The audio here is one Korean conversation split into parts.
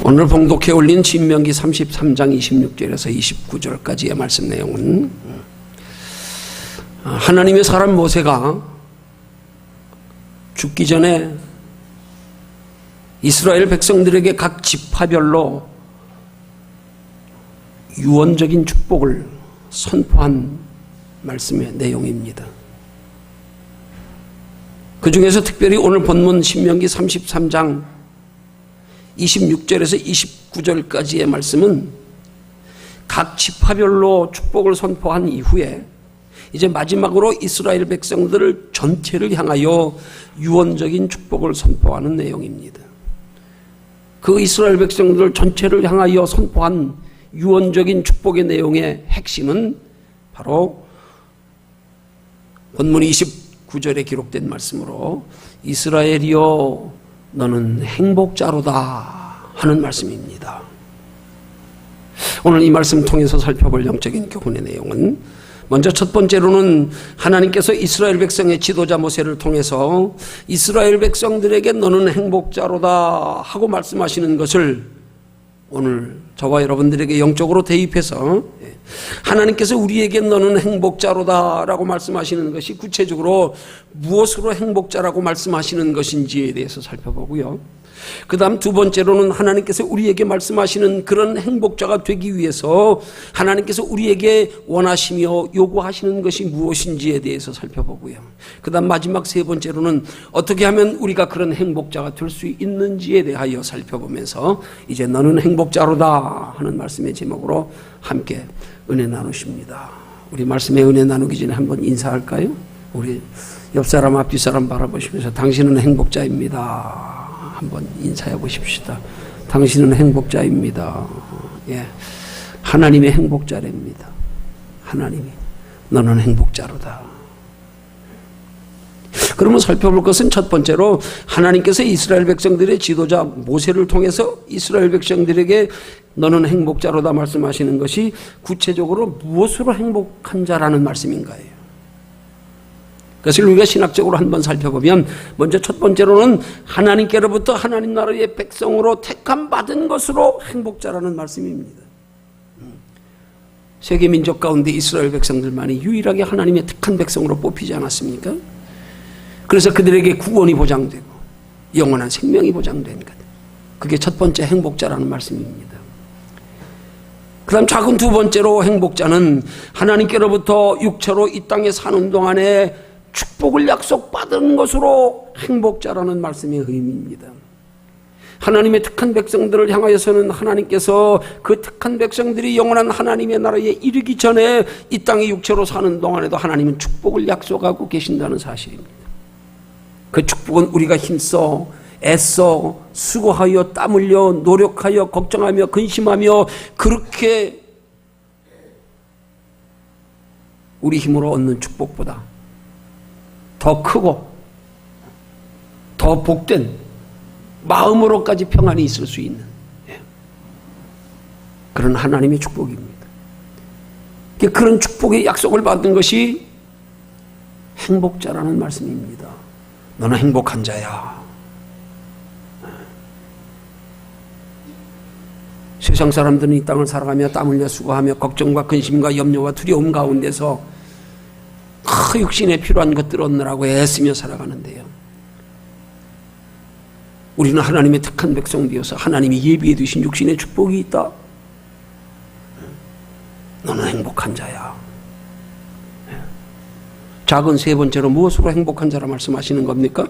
오늘 봉독해 올린 신명기 33장 26절에서 29절까지의 말씀 내용은 하나님의 사람 모세가 죽기 전에 이스라엘 백성들에게 각 지파별로 유언적인 축복을 선포한 말씀의 내용입니다. 그 중에서 특별히 오늘 본문 신명기 33장 26절에서 29절까지의 말씀은 각 지파별로 축복을 선포한 이후에 이제 마지막으로 이스라엘 백성들을 전체를 향하여 유언적인 축복을 선포하는 내용입니다. 그 이스라엘 백성들 전체를 향하여 선포한 유언적인 축복의 내용의 핵심은 바로 본문 29절에 기록된 말씀으로 이스라엘이여 너는 행복자로다 하는 말씀입니다. 오늘 이 말씀 통해서 살펴볼 영적인 교훈의 내용은 먼저 첫 번째로는 하나님께서 이스라엘 백성의 지도자 모세를 통해서 이스라엘 백성들에게 너는 행복자로다 하고 말씀하시는 것을 오늘 저와 여러분들에게 영적으로 대입해서 하나님께서 우리에게 너는 행복자로다 라고 말씀하시는 것이 구체적으로 무엇으로 행복자라고 말씀하시는 것인지에 대해서 살펴보고요. 그 다음 두 번째로는 하나님께서 우리에게 말씀하시는 그런 행복자가 되기 위해서 하나님께서 우리에게 원하시며 요구하시는 것이 무엇인지에 대해서 살펴보고요. 그 다음 마지막 세 번째로는 어떻게 하면 우리가 그런 행복자가 될 수 있는지에 대하여 살펴보면서 이제 너는 행복자로다 하는 말씀의 제목으로 함께 은혜 나누십니다. 우리 말씀에 은혜 나누기 전에 한번 인사할까요? 우리 옆사람 앞 뒷사람 바라보시면서 당신은 행복자입니다. 한번 인사해 보십시다. 당신은 행복자입니다. 예, 하나님의 행복자랍니다. 하나님이 너는 행복자로다. 그러면 살펴볼 것은 첫 번째로 하나님께서 이스라엘 백성들의 지도자 모세를 통해서 이스라엘 백성들에게 너는 행복자로다 말씀하시는 것이 구체적으로 무엇으로 행복한 자라는 말씀인가요? 그것을 우리가 신학적으로 한번 살펴보면 먼저 첫 번째로는 하나님께로부터 하나님 나라의 백성으로 택함 받은 것으로 행복자라는 말씀입니다. 세계 민족 가운데 이스라엘 백성들만이 유일하게 하나님의 택한 백성으로 뽑히지 않았습니까? 그래서 그들에게 구원이 보장되고 영원한 생명이 보장된 것. 그게 첫 번째 행복자라는 말씀입니다. 그 다음 작은 두 번째로 행복자는 하나님께로부터 육체로 이 땅에 사는 동안에 축복을 약속받은 것으로 행복자라는 말씀의 의미입니다. 하나님의 택한 백성들을 향하여서는 하나님께서 그 택한 백성들이 영원한 하나님의 나라에 이르기 전에 이 땅에 육체로 사는 동안에도 하나님은 축복을 약속하고 계신다는 사실입니다. 그 축복은 우리가 힘써 애써 수고하여 땀 흘려 노력하여 걱정하며 근심하며 그렇게 우리 힘으로 얻는 축복보다 더 크고 더 복된 마음으로까지 평안이 있을 수 있는 그런 하나님의 축복입니다. 그런 축복의 약속을 받은 것이 행복자라는 말씀입니다. 너는 행복한 자야. 세상 사람들은 이 땅을 살아가며 땀 흘려 수고하며 걱정과 근심과 염려와 두려움 가운데서 그 육신에 필요한 것들을 얻느라고 애쓰며 살아가는데요. 우리는 하나님의 택한 백성 되어서 하나님이 예비해 두신 육신의 축복이 있다. 너는 행복한 자야. 작은 세 번째로 무엇으로 행복한 자라 말씀하시는 겁니까?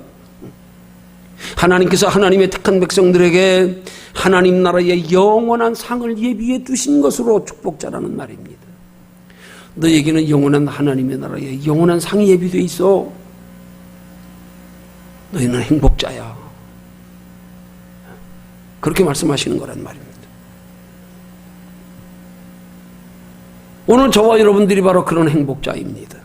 하나님께서 하나님의 택한 백성들에게 하나님 나라의 영원한 상을 예비해 두신 것으로 축복자라는 말입니다. 너에게는 영원한 하나님의 나라에 영원한 상이 예비되어 있어. 너희는 행복자야. 그렇게 말씀하시는 거란 말입니다. 오늘 저와 여러분들이 바로 그런 행복자입니다.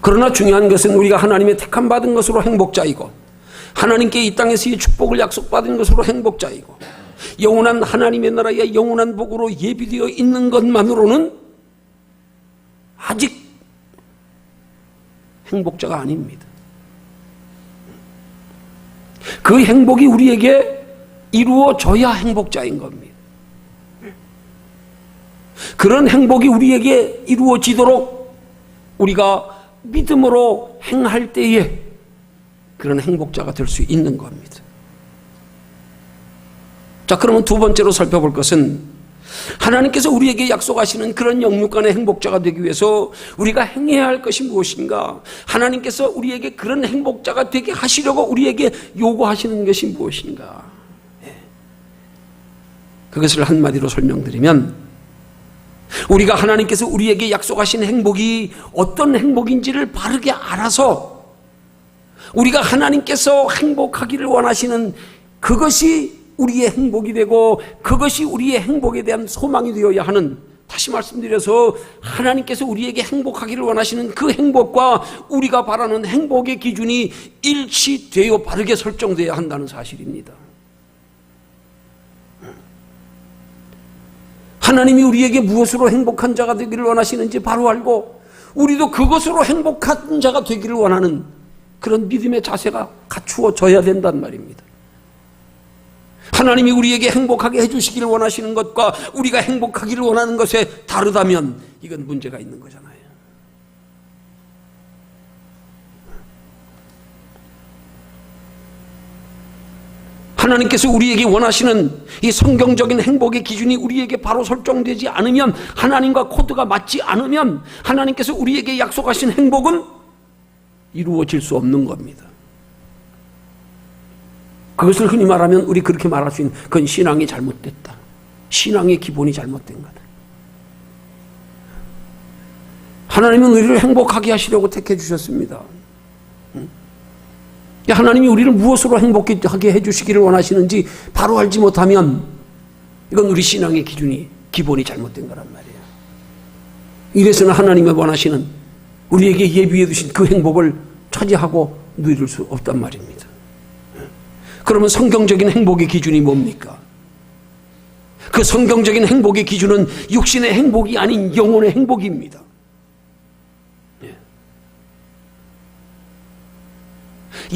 그러나 중요한 것은 우리가 하나님의 택함 받은 것으로 행복자이고 하나님께 이 땅에서의 축복을 약속받은 것으로 행복자이고 영원한 하나님의 나라의 영원한 복으로 예비되어 있는 것만으로는 아직 행복자가 아닙니다. 그 행복이 우리에게 이루어져야 행복자인 겁니다. 그런 행복이 우리에게 이루어지도록 우리가 믿음으로 행할 때에 그런 행복자가 될 수 있는 겁니다. 자, 그러면 두 번째로 살펴볼 것은 하나님께서 우리에게 약속하시는 그런 영육간의 행복자가 되기 위해서 우리가 행해야 할 것이 무엇인가? 하나님께서 우리에게 그런 행복자가 되게 하시려고 우리에게 요구하시는 것이 무엇인가? 그것을 한마디로 설명드리면, 우리가 하나님께서 우리에게 약속하신 행복이 어떤 행복인지를 바르게 알아서 우리가 하나님께서 행복하기를 원하시는 그것이 우리의 행복이 되고 그것이 우리의 행복에 대한 소망이 되어야 하는, 다시 말씀드려서 하나님께서 우리에게 행복하기를 원하시는 그 행복과 우리가 바라는 행복의 기준이 일치되어 바르게 설정되어야 한다는 사실입니다. 하나님이 우리에게 무엇으로 행복한 자가 되기를 원하시는지 바로 알고 우리도 그것으로 행복한 자가 되기를 원하는 그런 믿음의 자세가 갖추어져야 된단 말입니다. 하나님이 우리에게 행복하게 해주시기를 원하시는 것과 우리가 행복하기를 원하는 것에 다르다면 이건 문제가 있는 거잖아요. 하나님께서 우리에게 원하시는 이 성경적인 행복의 기준이 우리에게 바로 설정되지 않으면, 하나님과 코드가 맞지 않으면 하나님께서 우리에게 약속하신 행복은 이루어질 수 없는 겁니다. 그것을 흔히 말하면 우리 그렇게 말할 수 있는, 그건 신앙이 잘못됐다. 신앙의 기본이 잘못된 거다. 하나님은 우리를 행복하게 하시려고 택해 주셨습니다. 하나님이 우리를 무엇으로 행복하게 해주시기를 원하시는지 바로 알지 못하면 이건 우리 신앙의 기본이 잘못된 거란 말이에요. 이래서는 하나님이 원하시는 우리에게 예비해 두신 그 행복을 차지하고 누릴 수 없단 말입니다. 그러면 성경적인 행복의 기준이 뭡니까? 그 성경적인 행복의 기준은 육신의 행복이 아닌 영혼의 행복입니다.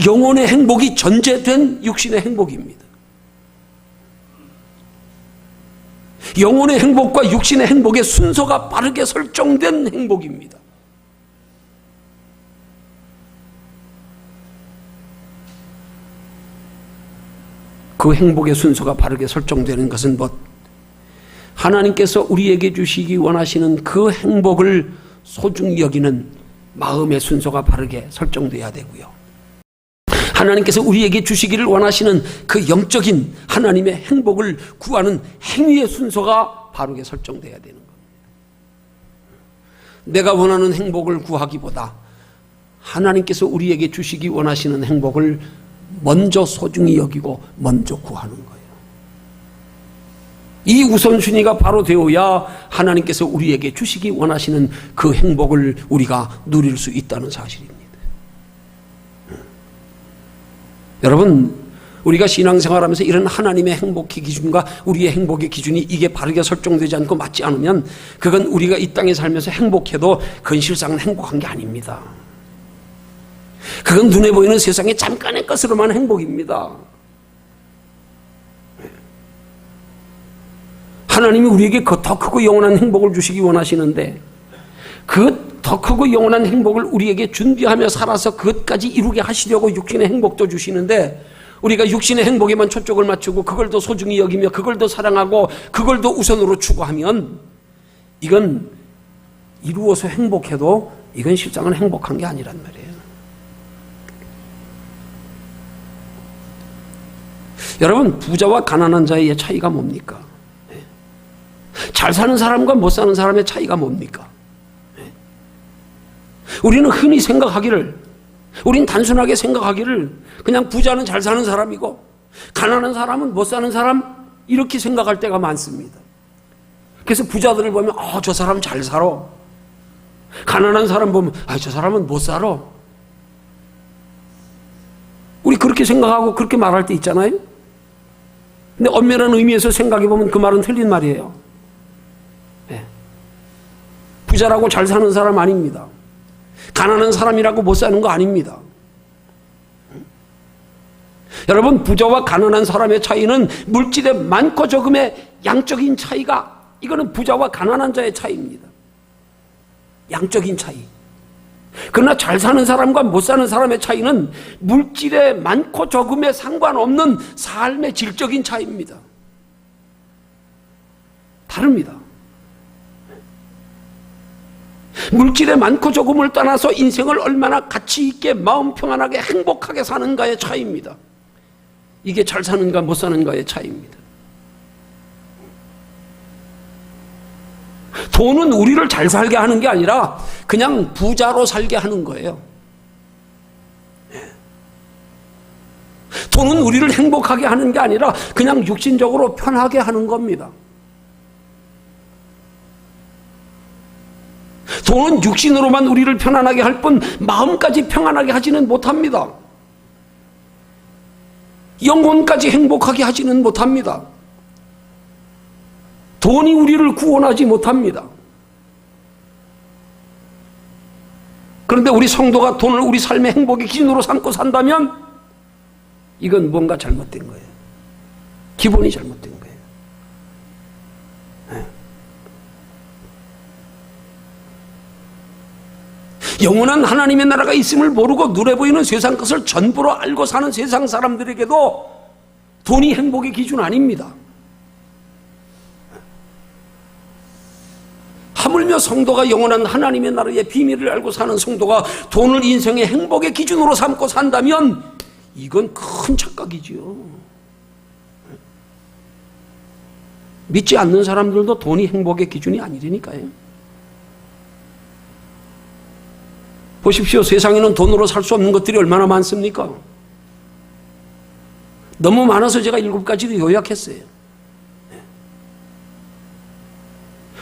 영혼의 행복이 전제된 육신의 행복입니다. 영혼의 행복과 육신의 행복의 순서가 바르게 설정된 행복입니다. 그 행복의 순서가 바르게 설정되는 것은 하나님께서 우리에게 주시기 원하시는 그 행복을 소중히 여기는 마음의 순서가 바르게 설정돼야 되고요. 하나님께서 우리에게 주시기를 원하시는 그 영적인 하나님의 행복을 구하는 행위의 순서가 바르게 설정돼야 되는 겁니다. 내가 원하는 행복을 구하기보다 하나님께서 우리에게 주시기 원하시는 행복을 먼저 소중히 여기고 먼저 구하는 거예요. 이 우선순위가 바로 되어야 하나님께서 우리에게 주시기 원하시는 그 행복을 우리가 누릴 수 있다는 사실입니다. 여러분, 우리가 신앙생활하면서 이런 하나님의 행복의 기준과 우리의 행복의 기준이 이게 바르게 설정되지 않고 맞지 않으면 그건 우리가 이 땅에 살면서 행복해도 그건 실상은 행복한 게 아닙니다. 그건 눈에 보이는 세상의 잠깐의 것으로만 행복입니다. 하나님이 우리에게 더 크고 영원한 행복을 주시기 원하시는데 그 더 크고 영원한 행복을 우리에게 준비하며 살아서 그것까지 이루게 하시려고 육신의 행복도 주시는데 우리가 육신의 행복에만 초점을 맞추고 그걸 더 소중히 여기며 그걸 더 사랑하고 그걸 더 우선으로 추구하면 이건 이루어서 행복해도 이건 실상은 행복한 게 아니란 말이에요. 여러분, 부자와 가난한 자의 차이가 뭡니까? 잘 사는 사람과 못 사는 사람의 차이가 뭡니까? 우리는 흔히 우린 단순하게 생각하기를 그냥 부자는 잘 사는 사람이고 가난한 사람은 못 사는 사람 이렇게 생각할 때가 많습니다. 그래서 부자들을 보면 저 사람 잘 살아. 가난한 사람 보면 저 사람은 못 살아. 우리 그렇게 생각하고 그렇게 말할 때 있잖아요. 근데 엄밀한 의미에서 생각해 보면 그 말은 틀린 말이에요. 부자라고 잘 사는 사람 아닙니다. 가난한 사람이라고 못 사는 거 아닙니다. 여러분, 부자와 가난한 사람의 차이는 물질의 많고 적음의 양적인 차이가, 이거는 부자와 가난한 자의 차이입니다. 양적인 차이. 그러나 잘 사는 사람과 못 사는 사람의 차이는 물질의 많고 적음에 상관없는 삶의 질적인 차이입니다. 다릅니다. 물질의 많고 적음을 떠나서 인생을 얼마나 가치 있게 마음 평안하게 행복하게 사는가의 차이입니다. 이게 잘 사는가 못 사는가의 차이입니다. 돈은 우리를 잘 살게 하는 게 아니라 그냥 부자로 살게 하는 거예요. 돈은 우리를 행복하게 하는 게 아니라 그냥 육신적으로 편하게 하는 겁니다. 돈은 육신으로만 우리를 편안하게 할 뿐 마음까지 평안하게 하지는 못합니다. 영혼까지 행복하게 하지는 못합니다. 돈이 우리를 구원하지 못합니다. 그런데 우리 성도가 돈을 우리 삶의 행복의 기준으로 삼고 산다면 이건 뭔가 잘못된 거예요. 기본이 잘못된 거예요. 네. 영원한 하나님의 나라가 있음을 모르고 눈에 보이는 세상 것을 전부로 알고 사는 세상 사람들에게도 돈이 행복의 기준 아닙니다. 하물며 성도가 영원한 하나님의 나라의 비밀을 알고 사는 성도가 돈을 인생의 행복의 기준으로 삼고 산다면 이건 큰 착각이지요. 믿지 않는 사람들도 돈이 행복의 기준이 아니라니까요. 보십시오. 세상에는 돈으로 살 수 없는 것들이 얼마나 많습니까? 너무 많아서 제가 7가지도 요약했어요.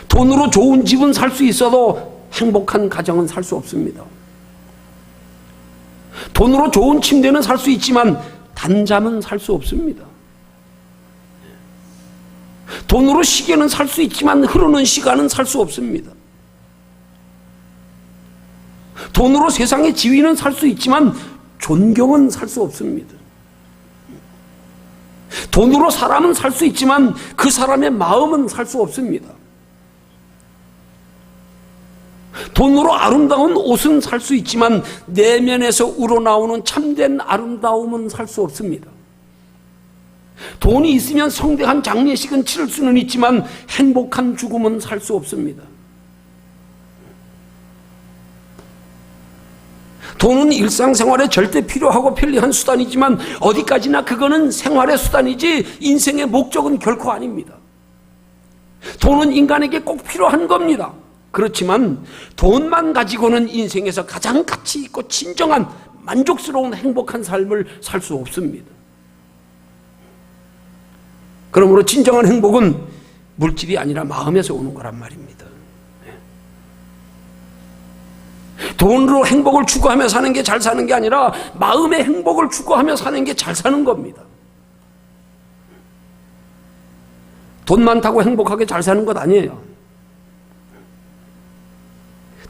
돈으로 좋은 집은 살 수 있어도 행복한 가정은 살 수 없습니다. 돈으로 좋은 침대는 살 수 있지만 단잠은 살 수 없습니다. 돈으로 시계는 살 수 있지만 흐르는 시간은 살 수 없습니다. 돈으로 세상의 지위는 살 수 있지만 존경은 살 수 없습니다. 돈으로 사람은 살 수 있지만 그 사람의 마음은 살 수 없습니다. 돈으로 아름다운 옷은 살 수 있지만 내면에서 우러나오는 참된 아름다움은 살 수 없습니다. 돈이 있으면 성대한 장례식은 치를 수는 있지만 행복한 죽음은 살 수 없습니다. 돈은 일상생활에 절대 필요하고 편리한 수단이지만 어디까지나 그거는 생활의 수단이지 인생의 목적은 결코 아닙니다. 돈은 인간에게 꼭 필요한 겁니다. 그렇지만 돈만 가지고는 인생에서 가장 가치 있고 진정한 만족스러운 행복한 삶을 살 수 없습니다. 그러므로 진정한 행복은 물질이 아니라 마음에서 오는 거란 말입니다. 돈으로 행복을 추구하며 사는 게 잘 사는 게 아니라 마음의 행복을 추구하며 사는 게 잘 사는 겁니다. 돈 많다고 행복하게 잘 사는 것 아니에요.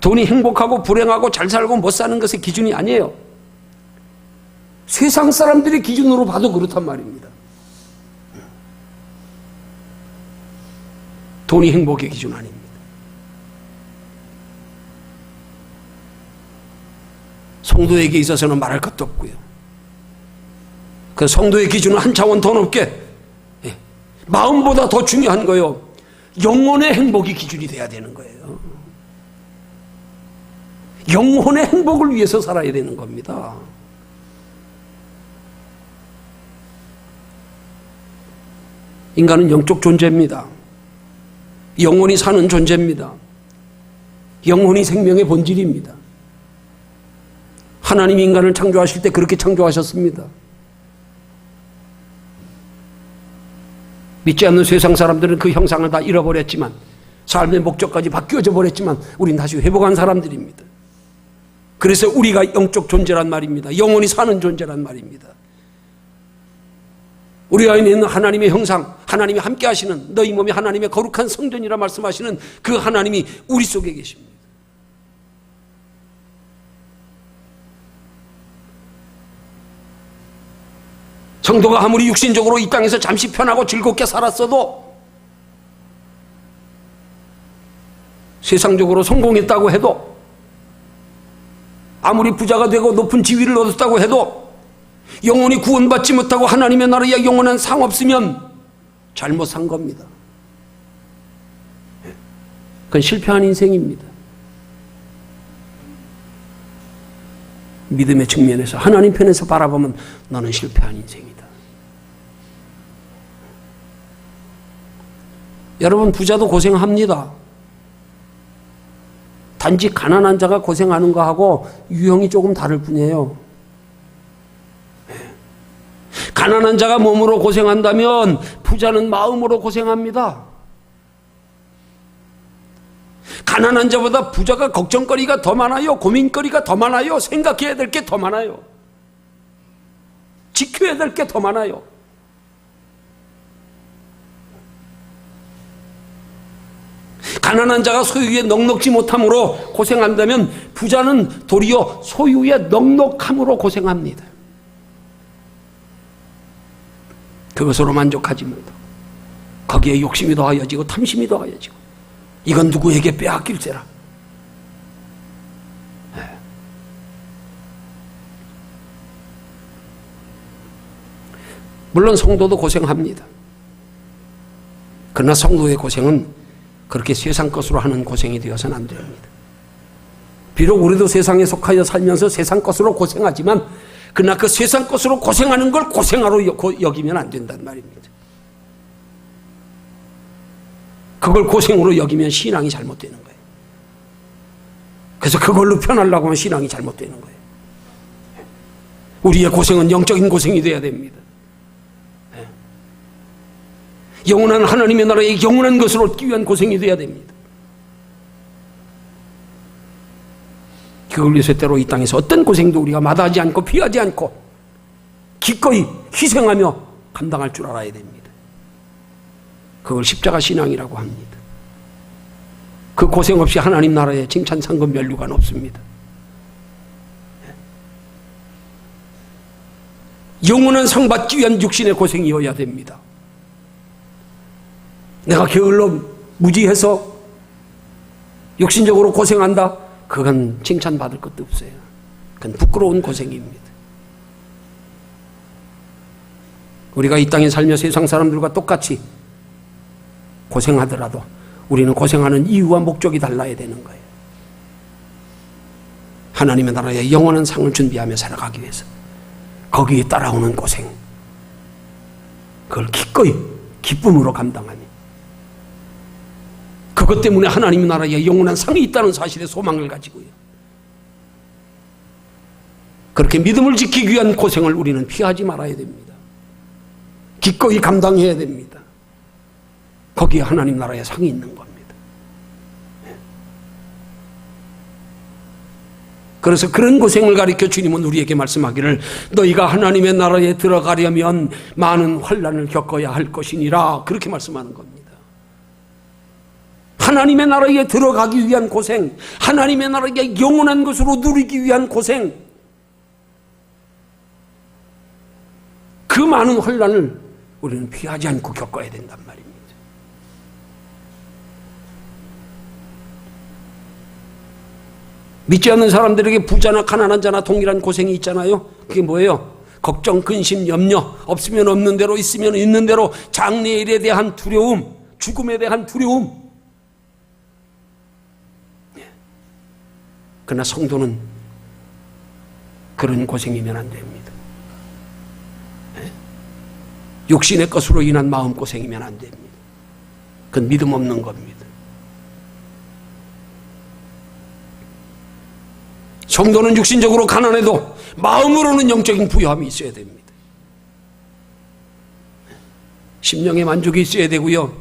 돈이 행복하고 불행하고 잘 살고 못 사는 것의 기준이 아니에요. 세상 사람들의 기준으로 봐도 그렇단 말입니다. 돈이 행복의 기준 아닙니다. 성도에게 있어서는 말할 것도 없고요. 그 성도의 기준은 한 차원 더 높게 마음보다 더 중요한 거요. 영혼의 행복이 기준이 돼야 되는 거예요. 영혼의 행복을 위해서 살아야 되는 겁니다. 인간은 영적 존재입니다. 영혼이 사는 존재입니다. 영혼이 생명의 본질입니다. 하나님이 인간을 창조하실 때 그렇게 창조하셨습니다. 믿지 않는 세상 사람들은 그 형상을 다 잃어버렸지만 삶의 목적까지 바뀌어져 버렸지만 우린 다시 회복한 사람들입니다. 그래서 우리가 영적 존재란 말입니다. 영혼이 사는 존재란 말입니다. 우리 안에 있는 하나님의 형상, 하나님이 함께 하시는 너희 몸이 하나님의 거룩한 성전이라 말씀하시는 그 하나님이 우리 속에 계십니다. 성도가 아무리 육신적으로 이 땅에서 잠시 편하고 즐겁게 살았어도, 세상적으로 성공했다고 해도, 아무리 부자가 되고 높은 지위를 얻었다고 해도 영원히 구원받지 못하고 하나님의 나라에 영원한 상 없으면 잘못 산 겁니다. 그건 실패한 인생입니다. 믿음의 측면에서, 하나님 편에서 바라보면 너는 실패한 인생이다. 여러분, 부자도 고생합니다. 단지 가난한 자가 고생하는 거하고 유형이 조금 다를 뿐이에요. 가난한 자가 몸으로 고생한다면 부자는 마음으로 고생합니다. 가난한 자보다 부자가 걱정거리가 더 많아요. 고민거리가 더 많아요. 생각해야 될 게 더 많아요. 지켜야 될 게 더 많아요. 가난한 자가 소유에 넉넉지 못함으로 고생한다면 부자는 도리어 소유에 넉넉함으로 고생합니다. 그것으로 만족하지 못하고 거기에 욕심이 더하여지고 탐심이 더하여지고, 이건 누구에게 빼앗길세라. 물론 성도도 고생합니다. 그러나 성도의 고생은 그렇게 세상 것으로 하는 고생이 되어서는 안 됩니다. 비록 우리도 세상에 속하여 살면서 세상 것으로 고생하지만, 그러나 그 세상 것으로 고생하는 걸 고생하러 여기면 안 된단 말입니다. 그걸 고생으로 여기면 신앙이 잘못되는 거예요. 그래서 그걸로 편하려고 하면 신앙이 잘못되는 거예요. 우리의 고생은 영적인 고생이 돼야 됩니다. 영원한 하나님의 나라의 영원한 것을 얻기 위한 고생이 돼야 됩니다. 그걸 위해서 때로 이 땅에서 어떤 고생도 우리가 마다하지 않고 피하지 않고 기꺼이 희생하며 감당할 줄 알아야 됩니다. 그걸 십자가 신앙이라고 합니다. 그 고생 없이 하나님 나라에 칭찬, 상급, 면류가 없습니다. 영원한 상 받기 위한 육신의 고생이어야 됩니다. 내가 게을러 무지해서 육신적으로 고생한다? 그건 칭찬받을 것도 없어요. 그건 부끄러운 고생입니다. 우리가 이 땅에 살며 세상 사람들과 똑같이 고생하더라도 우리는 고생하는 이유와 목적이 달라야 되는 거예요. 하나님의 나라에 영원한 상을 준비하며 살아가기 위해서 거기에 따라오는 고생, 그걸 기꺼이 기쁨으로 감당하니, 그것 때문에 하나님의 나라에 영원한 상이 있다는 사실에 소망을 가지고요, 그렇게 믿음을 지키기 위한 고생을 우리는 피하지 말아야 됩니다. 기꺼이 감당해야 됩니다. 거기에 하나님 나라의 상이 있는 겁니다. 그래서 그런 고생을 가리켜 주님은 우리에게 말씀하기를, 너희가 하나님의 나라에 들어가려면 많은 환난을 겪어야 할 것이니라, 그렇게 말씀하는 겁니다. 하나님의 나라에 들어가기 위한 고생, 하나님의 나라에 영원한 것으로 누리기 위한 고생, 그 많은 환난을 우리는 피하지 않고 겪어야 된단 말입니다. 믿지 않는 사람들에게 부자나 가난한 자나 동일한 고생이 있잖아요. 그게 뭐예요? 걱정, 근심, 염려, 없으면 없는 대로, 있으면 있는 대로, 장래일에 대한 두려움, 죽음에 대한 두려움. 그러나 성도는 그런 고생이면 안 됩니다. 육신의 것으로 인한 마음고생이면 안 됩니다. 그건 믿음 없는 겁니다. 성도는 육신적으로 가난해도 마음으로는 영적인 부유함이 있어야 됩니다. 심령의 만족이 있어야 되고요,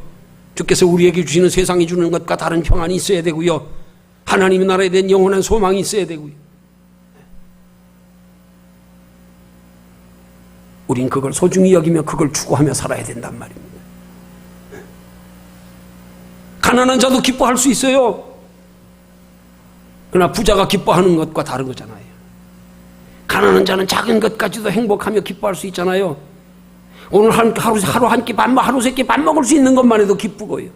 주께서 우리에게 주시는 세상이 주는 것과 다른 평안이 있어야 되고요, 하나님의 나라에 대한 영원한 소망이 있어야 되고요, 우린 그걸 소중히 여기며 그걸 추구하며 살아야 된단 말입니다. 가난한 자도 기뻐할 수 있어요. 그러나 부자가 기뻐하는 것과 다른 거잖아요. 가난한 자는 작은 것 가지도 행복하며 기뻐할 수 있잖아요. 오늘 하루 한 끼 밥, 하루 세 끼 밥 먹을 수 있는 것만 해도 기쁘고요.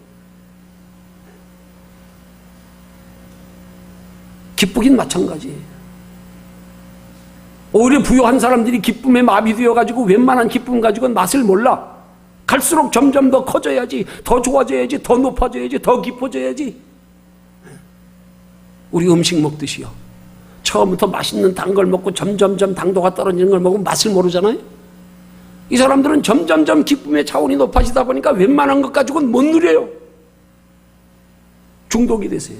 기쁘긴 마찬가지예요. 오히려 부유한 사람들이 기쁨에 마비되어가지고 웬만한 기쁨 가지고는 맛을 몰라. 갈수록 점점 더 커져야지, 더 좋아져야지, 더 높아져야지, 더 깊어져야지. 우리 음식 먹듯이요. 처음부터 맛있는 단 걸 먹고 점점점 당도가 떨어지는 걸 먹으면 맛을 모르잖아요. 이 사람들은 점점점 기쁨의 차원이 높아지다 보니까 웬만한 것 가지고는 못 누려요. 중독이 되세요.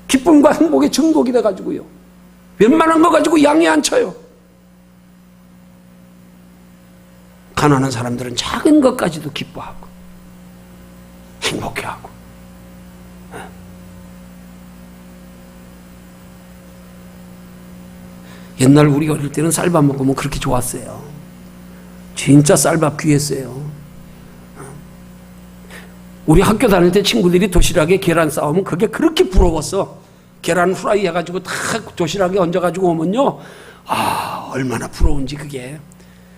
기쁨과 행복에 중독이 돼가지고요. 웬만한 거 가지고 양이 안 쳐요. 가난한 사람들은 작은 것까지도 기뻐하고 행복해하고. 옛날 우리 어릴 때는 쌀밥 먹으면 그렇게 좋았어요. 진짜 쌀밥 귀했어요. 우리 학교 다닐 때 친구들이 도시락에 계란 싸우면 그게 그렇게 부러웠어. 계란 후라이 해가지고 탁 도시락에 얹어가지고 오면요, 아, 얼마나 부러운지 그게.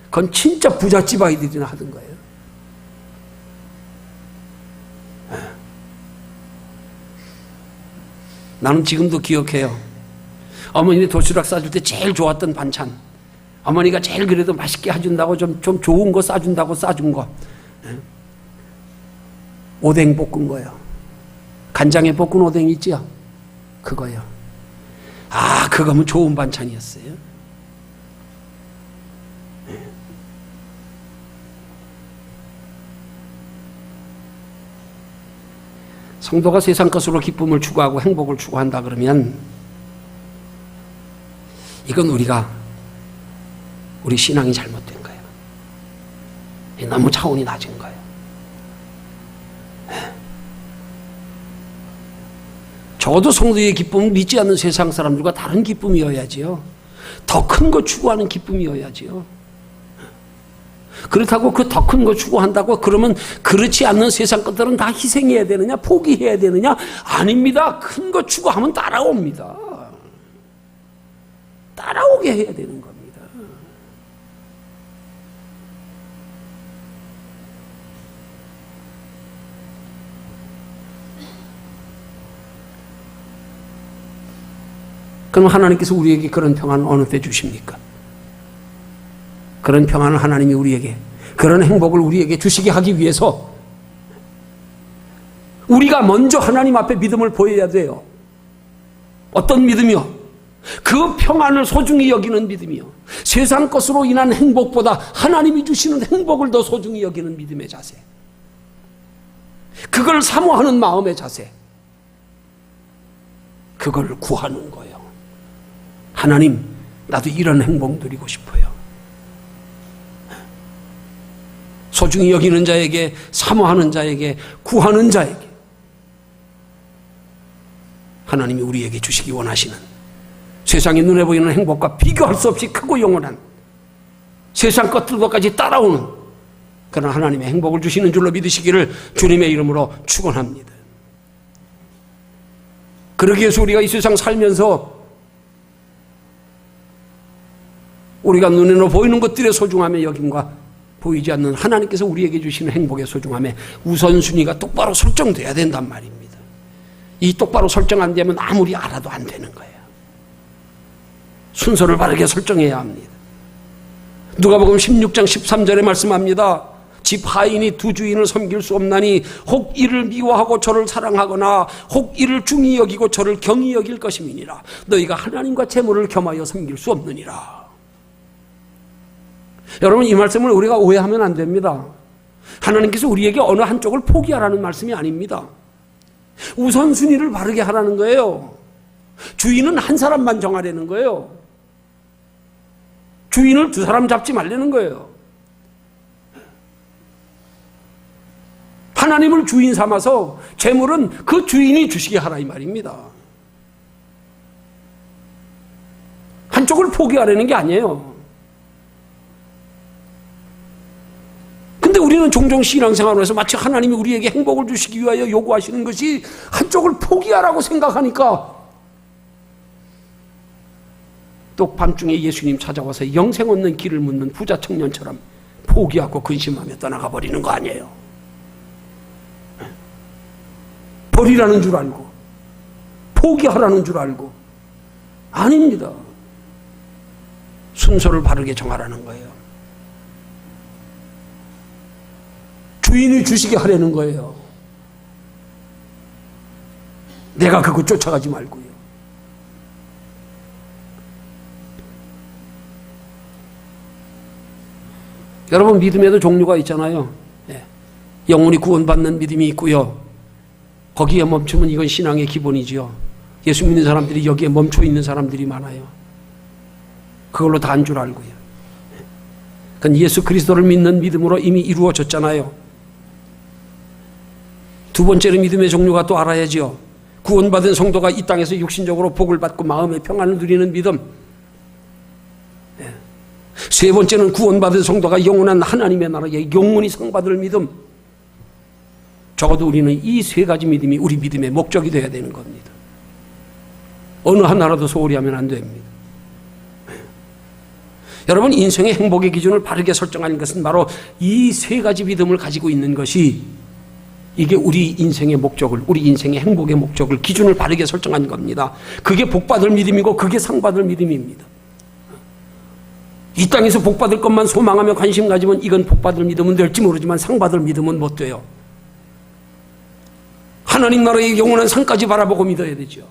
그건 진짜 부잣집 아이들이나 하던 거예요. 나는 지금도 기억해요. 어머니 도시락 싸줄 때 제일 좋았던 반찬. 어머니가 제일 그래도 맛있게 해준다고 좀 좋은 거 싸준다고 싸준 거. 오뎅 볶은 거요. 간장에 볶은 오뎅 있지요? 그거요. 아, 그거면 좋은 반찬이었어요. 성도가 세상 것으로 기쁨을 추구하고 행복을 추구한다 그러면 이건 우리 신앙이 잘못된 거예요. 너무 차원이 낮은 거예요. 적어도 성도의 기쁨은 믿지 않는 세상 사람들과 다른 기쁨이어야지요. 더 큰 거 추구하는 기쁨이어야지요. 그렇다고 그 더 큰 거 추구한다고 그러면 그렇지 않는 세상 것들은 다 희생해야 되느냐, 포기해야 되느냐? 아닙니다. 큰 거 추구하면 따라옵니다. 따라오게 해야 되는 겁니다. 그럼 하나님께서 우리에게 그런 평안을 어느 때 주십니까? 그런 평안을 하나님이 우리에게, 그런 행복을 우리에게 주시게 하기 위해서 우리가 먼저 하나님 앞에 믿음을 보여야 돼요. 어떤 믿음이요? 그 평안을 소중히 여기는 믿음이요. 세상 것으로 인한 행복보다 하나님이 주시는 행복을 더 소중히 여기는 믿음의 자세. 그걸 사모하는 마음의 자세. 그걸 구하는 거예요. 하나님, 나도 이런 행복 누리고 싶어요. 소중히 여기는 자에게, 사모하는 자에게, 구하는 자에게 하나님이 우리에게 주시기 원하시는 세상의 눈에 보이는 행복과 비교할 수 없이 크고 영원한 세상 것들과까지 따라오는 그런 하나님의 행복을 주시는 줄로 믿으시기를 주님의 이름으로 축원합니다. 그러기 위해서 우리가 이 세상 살면서 우리가 눈에는 보이는 것들의 소중함에 여김과 보이지 않는 하나님께서 우리에게 주시는 행복의 소중함에 우선순위가 똑바로 설정돼야 된단 말입니다. 이 똑바로 설정 안 되면 아무리 알아도 안 되는 거예요. 순서를 바르게 설정해야 합니다. 누가복음 16장 13절에 말씀합니다. 집 하인이 두 주인을 섬길 수 없나니 혹 이를 미워하고 저를 사랑하거나 혹 이를 중히 여기고 저를 경히 여길 것임이니라. 너희가 하나님과 재물을 겸하여 섬길 수 없느니라. 여러분, 이 말씀을 우리가 오해하면 안 됩니다. 하나님께서 우리에게 어느 한쪽을 포기하라는 말씀이 아닙니다. 우선순위를 바르게 하라는 거예요. 주인은 한 사람만 정하라는 거예요. 주인을 두 사람 잡지 말라는 거예요. 하나님을 주인 삼아서 재물은 그 주인이 주시게 하라 이 말입니다. 한쪽을 포기하라는 게 아니에요. 근데 우리는 종종 신앙생활에서 마치 하나님이 우리에게 행복을 주시기 위하여 요구하시는 것이 한쪽을 포기하라고 생각하니까 또 밤중에 예수님 찾아와서 영생 얻는 길을 묻는 부자 청년처럼 포기하고 근심하며 떠나가 버리는 거 아니에요. 버리라는 줄 알고 포기하라는 줄 알고 아닙니다. 순서를 바르게 정하라는 거예요. 주인이 주시게 하려는 거예요. 내가 그거 쫓아가지 말고요. 여러분, 믿음에도 종류가 있잖아요. 영혼이 구원받는 믿음이 있고요. 거기에 멈추면 이건 신앙의 기본이지요. 예수 믿는 사람들이 여기에 멈춰 있는 사람들이 많아요. 그걸로 다 한 줄 알고요. 그건 예수 그리스도를 믿는 믿음으로 이미 이루어졌잖아요. 두 번째로 믿음의 종류가 또 알아야지요. 구원받은 성도가 이 땅에서 육신적으로 복을 받고 마음의 평안을 누리는 믿음. 세 번째는 구원받은 성도가 영원한 하나님의 나라에 영원히 상받을 믿음. 적어도 우리는 이 세 가지 믿음이 우리 믿음의 목적이 되어야 되는 겁니다. 어느 하나라도 소홀히 하면 안 됩니다. 여러분, 인생의 행복의 기준을 바르게 설정하는 것은 바로 이 세 가지 믿음을 가지고 있는 것이, 이게 우리 인생의 목적을, 우리 인생의 행복의 목적을, 기준을 바르게 설정한 겁니다. 그게 복받을 믿음이고 그게 상받을 믿음입니다. 이 땅에서 복받을 것만 소망하며 관심 가지면 이건 복받을 믿음은 될지 모르지만 상받을 믿음은 못 돼요. 하나님 나라의 영원한 상까지 바라보고 믿어야 되죠.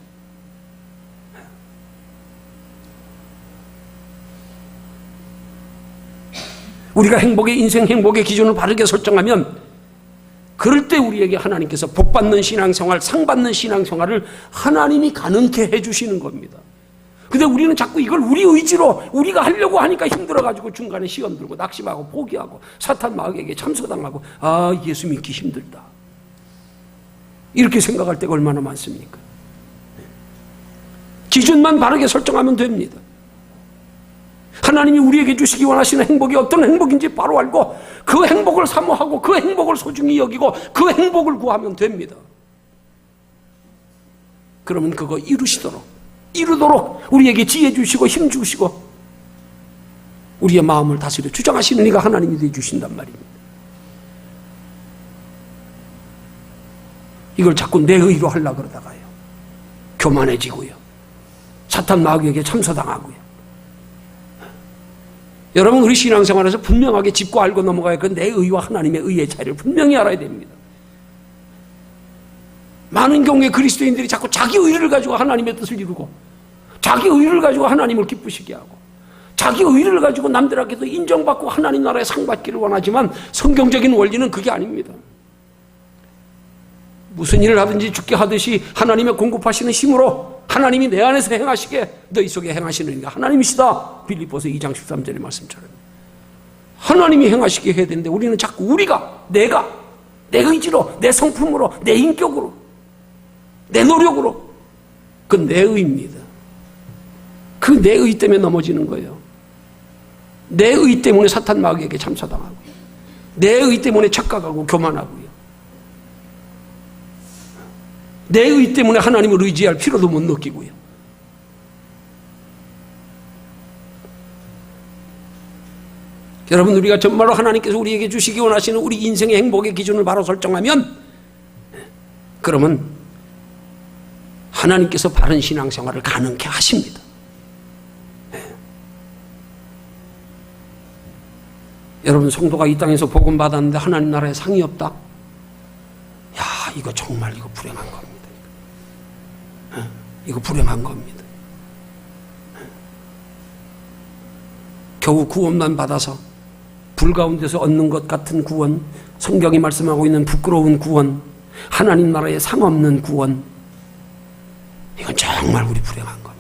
우리가 인생 행복의 기준을 바르게 설정하면 그럴 때 우리에게 하나님께서 복받는 신앙생활, 상받는 신앙생활을 하나님이 가능케 해주시는 겁니다. 근데 우리는 자꾸 이걸 우리 의지로 우리가 하려고 하니까 힘들어가지고 중간에 시험 들고 낙심하고 포기하고 사탄 마귀에게 참소당하고, 아, 예수 믿기 힘들다, 이렇게 생각할 때가 얼마나 많습니까? 기준만 바르게 설정하면 됩니다. 하나님이 우리에게 주시기 원하시는 행복이 어떤 행복인지 바로 알고 그 행복을 사모하고 그 행복을 소중히 여기고 그 행복을 구하면 됩니다. 그러면 그거 이루도록 우리에게 지혜 주시고 힘 주시고 우리의 마음을 다스려 주장하시는 이가 하나님이 되어주신단 말입니다. 이걸 자꾸 내 의로 하려고 그러다가요, 교만해지고요, 사탄 마귀에게 참소당하고요. 여러분, 우리 신앙생활에서 분명하게 짚고 알고 넘어가야 그 내 의와 하나님의 의의 차이를 분명히 알아야 됩니다. 많은 경우에 그리스도인들이 자꾸 자기 의를 가지고 하나님의 뜻을 이루고 자기 의를 가지고 하나님을 기쁘시게 하고 자기 의를 가지고 남들에게도 인정받고 하나님 나라에 상 받기를 원하지만 성경적인 원리는 그게 아닙니다. 무슨 일을 하든지 죽게 하듯이 하나님의 공급하시는 힘으로 하나님이 내 안에서 행하시게 너희 속에 행하시는 이가 하나님이시다. 빌립보서 2장 13절의 말씀처럼 하나님이 행하시게 해야 되는데 우리는 자꾸 내가 내 의지로, 내 성품으로, 내 인격으로, 내 노력으로, 그 내 의입니다. 그 내 의 때문에 넘어지는 거예요. 내 의 때문에 사탄 마귀에게 참사당하고요, 내 의 때문에 착각하고 교만하고요, 내 의 때문에 하나님을 의지할 필요도 못 느끼고요. 여러분, 우리가 정말로 하나님께서 우리에게 주시기 원하시는 우리 인생의 행복의 기준을 바로 설정하면, 그러면 하나님께서 바른 신앙생활을 가능케 하십니다. 여러분, 성도가 이 땅에서 복음 받았는데 하나님 나라에 상이 없다? 야, 이거 정말 이거 불행한 겁니다. 이거 불행한 겁니다. 겨우 구원만 받아서 불 가운데서 얻는 것 같은 구원, 성경이 말씀하고 있는 부끄러운 구원, 하나님 나라에 상 없는 구원, 이건 정말 우리 불행한 겁니다.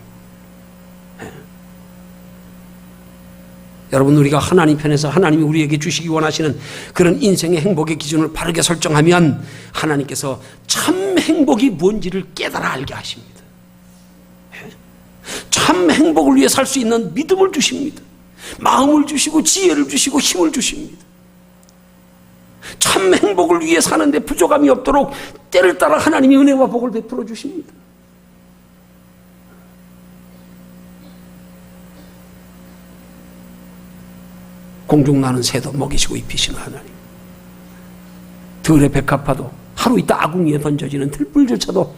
여러분, 우리가 하나님 편에서 하나님이 우리에게 주시기 원하시는 그런 인생의 행복의 기준을 바르게 설정하면 하나님께서 참 행복이 뭔지를 깨달아 알게 하십니다. 참 행복을 위해 살 수 있는 믿음을 주십니다. 마음을 주시고 지혜를 주시고 힘을 주십니다. 참 행복을 위해 사는데 부족함이 없도록 때를 따라 하나님이 은혜와 복을 베풀어 주십니다. 공중 나는 새도 먹이시고 입히시는 하나님, 들의 백합화도 하루 있다 아궁이에 던져지는 들불조차도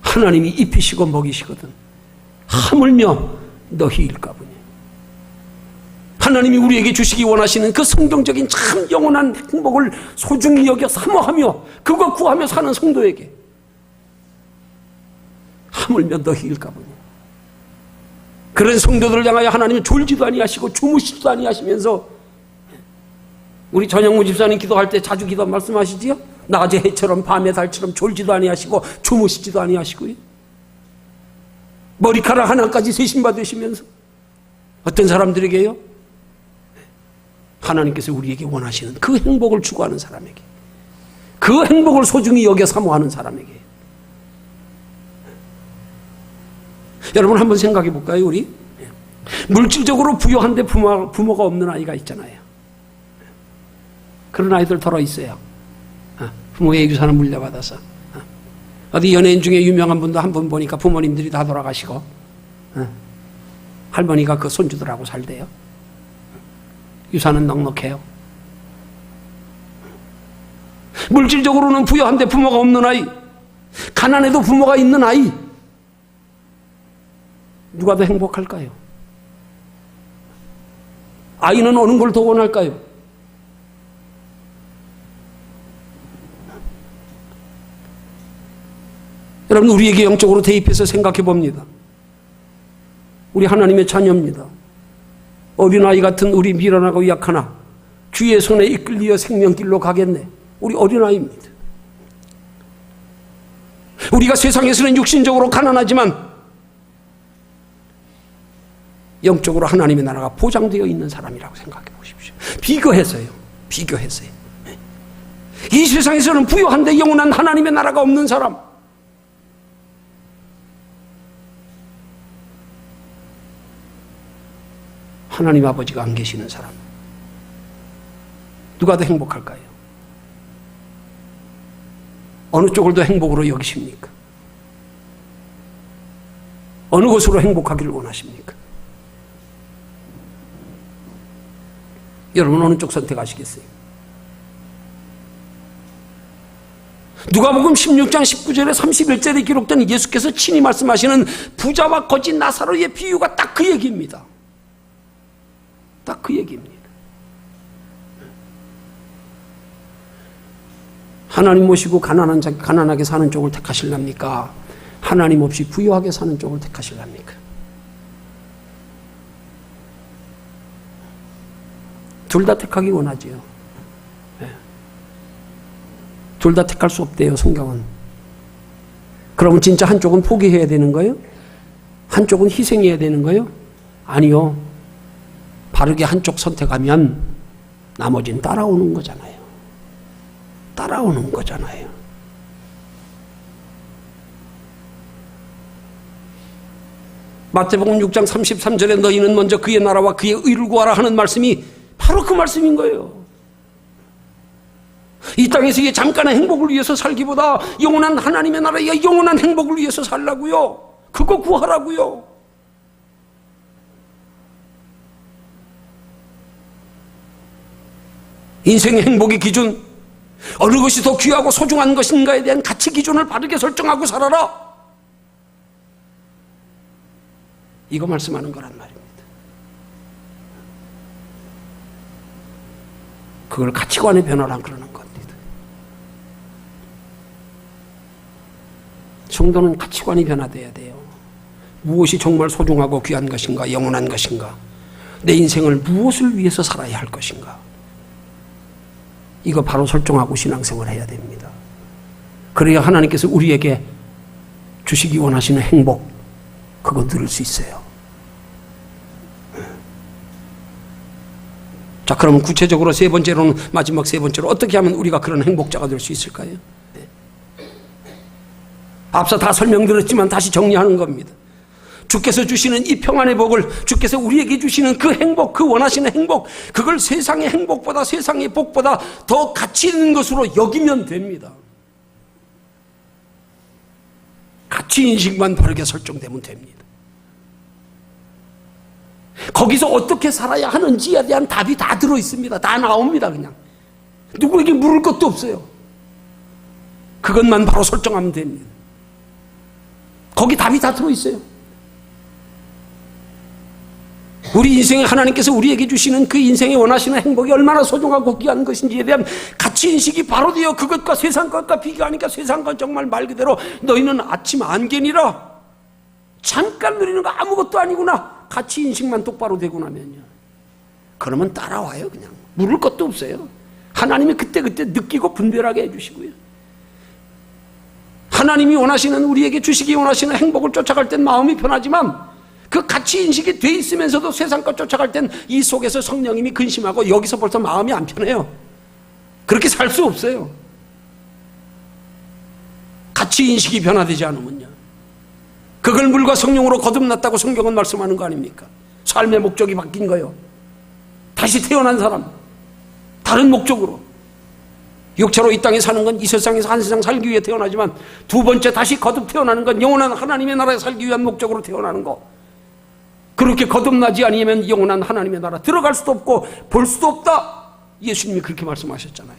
하나님이 입히시고 먹이시거든 하물며 너희일까 보니. 하나님이 우리에게 주시기 원하시는 그 성경적인 참 영원한 행복을 소중히 여겨 사모하며 그거 구하며 사는 성도에게 하물며 너희일까 보니. 그런 성도들을 향하여 하나님은 졸지도 아니하시고 주무시지도 아니하시면서, 우리 전영무 집사님 기도할 때 자주 기도 말씀하시지요? 낮에 해처럼 밤에 달처럼 졸지도 아니하시고 주무시지도 아니하시고요. 머리카락 하나까지 세심받으시면서 어떤 사람들에게요? 하나님께서 우리에게 원하시는 그 행복을 추구하는 사람에게, 그 행복을 소중히 여겨 사모하는 사람에게. 여러분 한번 생각해 볼까요? 우리 물질적으로 부유한데 부모가 없는 아이가 있잖아요. 그런 아이들 덜어 있어요. 부모의 유산을 물려받아서. 어디 연예인 중에 유명한 분도 한 분 보니까 부모님들이 다 돌아가시고 할머니가 그 손주들하고 살대요. 유산은 넉넉해요. 물질적으로는 부유한데 부모가 없는 아이, 가난해도 부모가 있는 아이, 누가 더 행복할까요? 아이는 어느 걸 더 원할까요? 여러분, 우리에게 영적으로 대입해서 생각해 봅니다. 우리 하나님의 자녀입니다. 어린아이 같은 우리 미련하고 약하나 주의 손에 이끌려 생명길로 가겠네. 우리 어린아이입니다. 우리가 세상에서는 육신적으로 가난하지만 영적으로 하나님의 나라가 보장되어 있는 사람이라고 생각해 보십시오. 비교해서요. 이 세상에서는 부유한데 영원한 하나님의 나라가 없는 사람, 하나님 아버지가 안 계시는 사람, 누가 더 행복할까요? 어느 쪽을 더 행복으로 여기십니까? 어느 것으로 행복하기를 원하십니까? 여러분 어느 쪽 선택하시겠어요? 누가복음 16장 19절에 31절에 기록된 예수께서 친히 말씀하시는 부자와 거지 나사로의 비유가 딱 그 얘기입니다. 딱 그 얘기입니다. 하나님 모시고 가난하게 사는 쪽을 택하실랍니까? 하나님 없이 부유하게 사는 쪽을 택하실랍니까? 둘 다 택하기 원하지요. 둘 다 택할 수 없대요, 성경은. 그러면 진짜 한쪽은 포기해야 되는 거예요? 한쪽은 희생해야 되는 거예요? 아니요. 바르게 한쪽 선택하면 나머지는 따라오는 거잖아요. 따라오는 거잖아요. 마태복음 6장 33절에 너희는 먼저 그의 나라와 그의 의를 구하라 하는 말씀이 바로 그 말씀인 거예요. 이 땅에서의 잠깐의 행복을 위해서 살기보다 영원한 하나님의 나라의 영원한 행복을 위해서 살라고요. 그거 구하라고요. 인생의 행복의 기준, 어느 것이 더 귀하고 소중한 것인가에 대한 가치 기준을 바르게 설정하고 살아라. 이거 말씀하는 거란 말입니다. 그걸 가치관의 변화란 그러는 겁니다. 성도는 가치관이 변화돼야 돼요. 무엇이 정말 소중하고 귀한 것인가, 영원한 것인가, 내 인생을 무엇을 위해서 살아야 할 것인가, 이거 바로 설정하고 신앙생활을 해야 됩니다. 그래야 하나님께서 우리에게 주시기 원하시는 행복, 그거 누릴 수 있어요. 자, 그러면 구체적으로 세 번째로는, 마지막 세 번째로 어떻게 하면 우리가 그런 행복자가 될 수 있을까요? 앞서 다 설명드렸지만 다시 정리하는 겁니다. 주께서 주시는 이 평안의 복을, 주께서 우리에게 주시는 그 행복, 그 원하시는 행복, 그걸 세상의 행복보다, 세상의 복보다 더 가치 있는 것으로 여기면 됩니다. 가치 인식만 바르게 설정되면 됩니다. 거기서 어떻게 살아야 하는지에 대한 답이 다 들어있습니다. 다 나옵니다. 그냥 누구에게 물을 것도 없어요. 그것만 바로 설정하면 됩니다. 거기 답이 다 들어있어요. 우리 인생에 하나님께서 우리에게 주시는 그 인생에 원하시는 행복이 얼마나 소중하고 귀한 것인지에 대한 가치인식이 바로 되어 그것과 세상 것과 비교하니까 세상 건 정말 말 그대로 너희는 아침 안개니라, 잠깐 누리는 거 아무것도 아니구나. 가치인식만 똑바로 되고 나면요, 그러면 따라와요. 그냥 물을 것도 없어요. 하나님이 그때그때 느끼고 분별하게 해주시고요, 하나님이 원하시는, 우리에게 주시기 원하시는 행복을 쫓아갈 땐 마음이 편하지만 그 가치인식이 돼 있으면서도 세상 것 쫓아갈 땐 이 속에서 성령님이 근심하고 여기서 벌써 마음이 안 편해요. 그렇게 살 수 없어요. 가치인식이 변화되지 않으면요. 그걸 물과 성령으로 거듭났다고 성경은 말씀하는 거 아닙니까? 삶의 목적이 바뀐 거예요. 다시 태어난 사람, 다른 목적으로. 육체로 이 땅에 사는 건 이 세상에서 한 세상 살기 위해 태어나지만 두 번째 다시 거듭 태어나는 건 영원한 하나님의 나라에 살기 위한 목적으로 태어나는 거. 그렇게 거듭나지 아니면 영원한 하나님의 나라 들어갈 수도 없고 볼 수도 없다. 예수님이 그렇게 말씀하셨잖아요.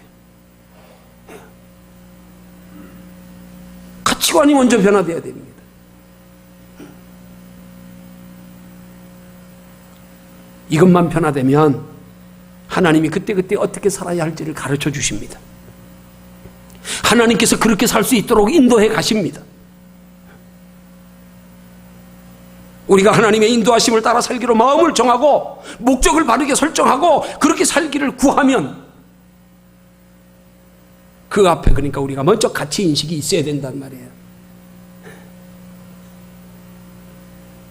가치관이 먼저 변화되어야 됩니다. 이것만 변화되면 하나님이 그때그때 어떻게 살아야 할지를 가르쳐 주십니다. 하나님께서 그렇게 살 수 있도록 인도해 가십니다. 우리가 하나님의 인도하심을 따라 살기로 마음을 정하고 목적을 바르게 설정하고 그렇게 살기를 구하면 그 앞에, 그러니까 우리가 먼저 가치인식이 있어야 된단 말이에요.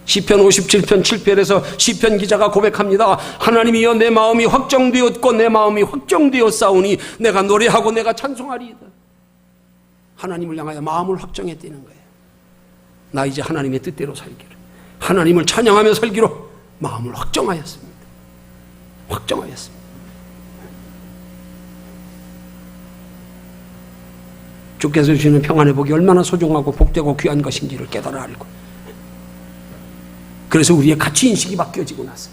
시편 57편 7편에서 시편 기자가 고백합니다. 하나님이여, 내 마음이 확정되었고 내 마음이 확정되었사오니 내가 노래하고 내가 찬송하리이다. 하나님을 향하여 마음을 확정했다는 거예요. 나 이제 하나님의 뜻대로 살기를, 하나님을 찬양하며 살기로 마음을 확정하였습니다. 확정하였습니다. 주께서 주시는 평안의 복이 얼마나 소중하고 복되고 귀한 것인지를 깨달아 알고, 그래서 우리의 가치인식이 바뀌어지고 나서,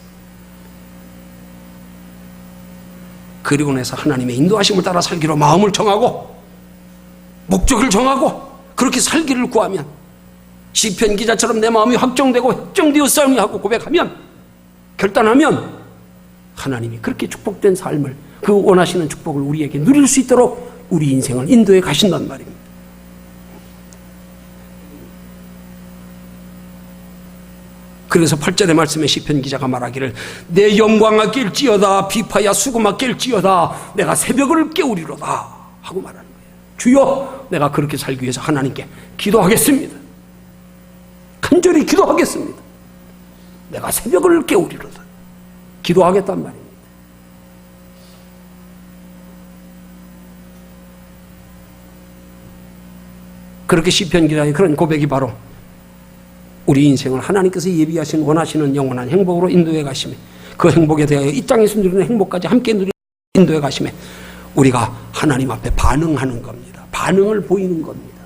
그리고 나서 하나님의 인도하심을 따라 살기로 마음을 정하고 목적을 정하고 그렇게 살기를 구하면, 시편 기자처럼 내 마음이 확정되고 확정되었사오니 하고 고백하면, 결단하면 하나님이 그렇게 축복된 삶을, 그 원하시는 축복을 우리에게 누릴 수 있도록 우리 인생을 인도해 가신단 말입니다. 그래서 8절의 말씀에 시편 기자가 말하기를 내 영광아 깰지어다 비파야 수금아 깰지어다 내가 새벽을 깨우리로다 하고 말하는 거예요. 주여, 내가 그렇게 살기 위해서 하나님께 기도하겠습니다. 간절히 기도하겠습니다. 내가 새벽을 깨우리로다. 기도하겠단 말입니다. 그렇게 시편 기자의 그런 고백이 바로 우리 인생을 하나님께서 예비하신 원하시는 영원한 행복으로 인도해 가시며, 그 행복에 대하여 이 땅에서 누리는 행복까지 함께 누리는 인도해 가시며 우리가 하나님 앞에 반응하는 겁니다. 반응을 보이는 겁니다.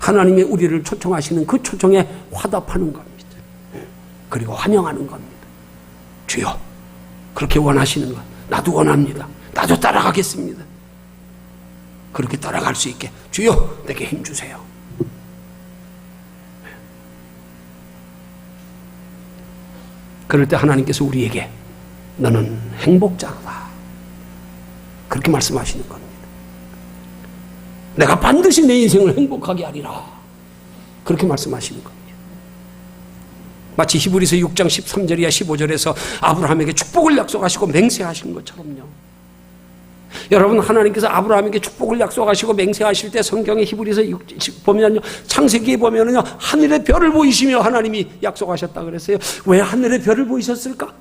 하나님의 우리를 초청하시는 그 초청에 화답하는 겁니다. 그리고 환영하는 겁니다. 주여, 그렇게 원하시는 것 나도 원합니다. 나도 따라가겠습니다. 그렇게 따라갈 수 있게 주여 내게 힘주세요. 그럴 때 하나님께서 우리에게 너는 행복자로다 그렇게 말씀하시는 겁니다. 내가 반드시 내 인생을 행복하게 하리라 그렇게 말씀하시는 겁니다. 마치 히브리서 6장 13절이야 15절에서 아브라함에게 축복을 약속하시고 맹세하신 것처럼요. 여러분, 하나님께서 아브라함에게 축복을 약속하시고 맹세하실 때 성경의 히브리서 6 보면요, 창세기에 보면은요, 하늘의 별을 보이시며 하나님이 약속하셨다 그랬어요. 왜 하늘의 별을 보이셨을까?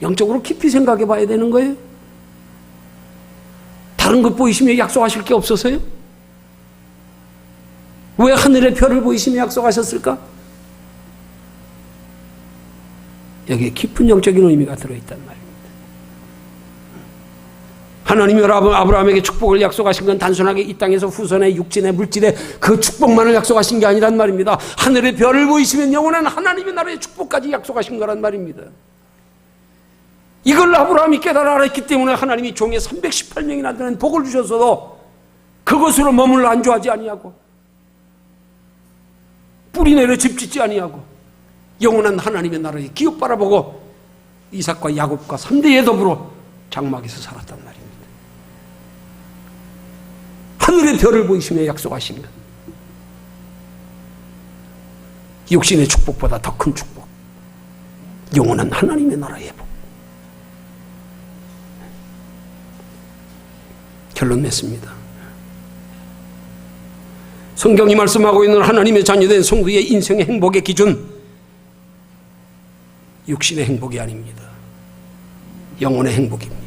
영적으로 깊이 생각해 봐야 되는 거예요. 다른 것 보이시며 약속하실 게 없어서요? 왜 하늘의 별을 보이시며 약속하셨을까? 여기에 깊은 영적인 의미가 들어있단 말입니다. 하나님이 아브라함에게 축복을 약속하신 건 단순하게 이 땅에서 후손의 육신의 물질의 그 축복만을 약속하신 게 아니란 말입니다. 하늘의 별을 보이시면 영원한 하나님의 나라의 축복까지 약속하신 거란 말입니다. 이걸 아브라함이 깨달아 알았기 때문에 하나님이 종에 318명이나 되는 복을 주셨어도 그것으로 머물러 안주하지 아니하고 뿌리 내려 집 짓지 아니하고 영원한 하나님의 나라에 기업 바라보고 이삭과 야곱과 3대에 더불어 장막에서 살았단 말입니다. 하늘의 별을 보이시며 약속하신 것, 육신의 축복보다 더 큰 축복, 영원한 하나님의 나라의 복. 결론 맺습니다. 성경이 말씀하고 있는 하나님의 자녀된 성도의 인생의 행복의 기준, 육신의 행복이 아닙니다. 영혼의 행복입니다.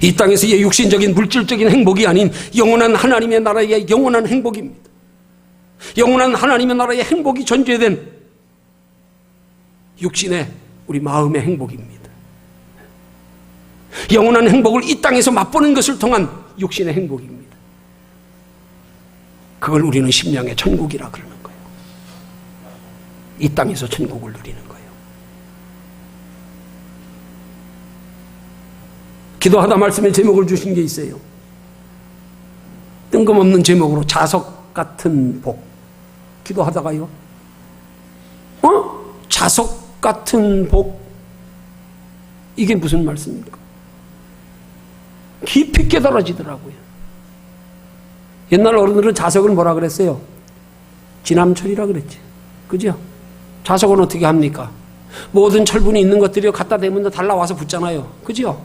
이 땅에서의 육신적인 물질적인 행복이 아닌 영원한 하나님의 나라의 영원한 행복입니다. 영원한 하나님의 나라의 행복이 전제된 육신의 우리 마음의 행복입니다. 영원한 행복을 이 땅에서 맛보는 것을 통한 육신의 행복입니다. 그걸 우리는 심령의 천국이라 그러는 거예요. 이 땅에서 천국을 누리는 거예요. 기도하다 말씀에 제목을 주신 게 있어요. 뜬금없는 제목으로 자석 같은 복. 기도하다가요. 자석 같은 복. 이게 무슨 말씀입니까? 깊이 깨달아지더라고요. 옛날 어른들은 자석을 뭐라 그랬어요? 지남철이라 그랬지. 그죠? 자석은 어떻게 합니까? 모든 철분이 있는 것들이 갖다 대면 달라와서 붙잖아요. 그죠?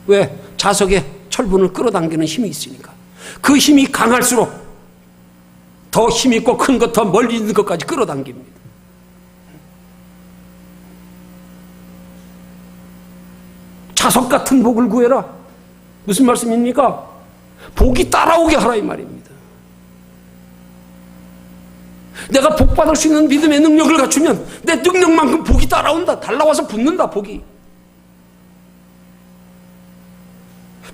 왜? 자석에 철분을 끌어당기는 힘이 있으니까. 그 힘이 강할수록 더 힘있고 큰 것, 더 멀리 있는 것까지 끌어당깁니다. 자석 같은 복을 구해라. 무슨 말씀입니까? 복이 따라오게 하라 이 말입니다. 내가 복 받을 수 있는 믿음의 능력을 갖추면 내 능력만큼 복이 따라온다. 달라와서 붙는다. 복이.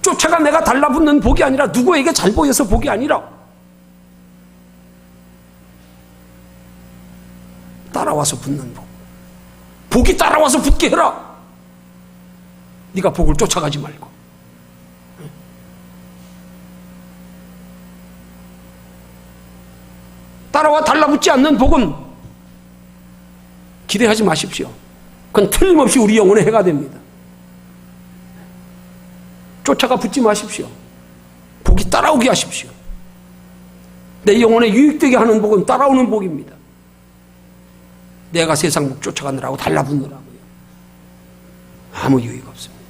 쫓아가 내가 달라붙는 복이 아니라 누구에게 잘 보여서 복이 아니라 따라와서 붙는 복. 복이 따라와서 붙게 해라. 네가 복을 쫓아가지 말고. 따라와 달라붙지 않는 복은 기대하지 마십시오. 그건 틀림없이 우리 영혼의 해가 됩니다. 쫓아가 붙지 마십시오. 복이 따라오게 하십시오. 내 영혼에 유익되게 하는 복은 따라오는 복입니다. 내가 세상 복 쫓아가느라고 달라붙느라고요. 아무 유익 없습니다.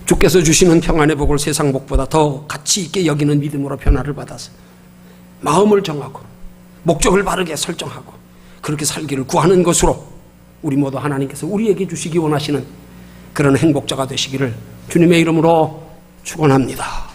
주께서 주시는 평안의 복을 세상 복보다 더 가치 있게 여기는 믿음으로 변화를 받아서 마음을 정하고 목적을 바르게 설정하고 그렇게 살기를 구하는 것으로 우리 모두 하나님께서 우리에게 주시기 원하시는 그런 행복자가 되시기를 주님의 이름으로 축원합니다.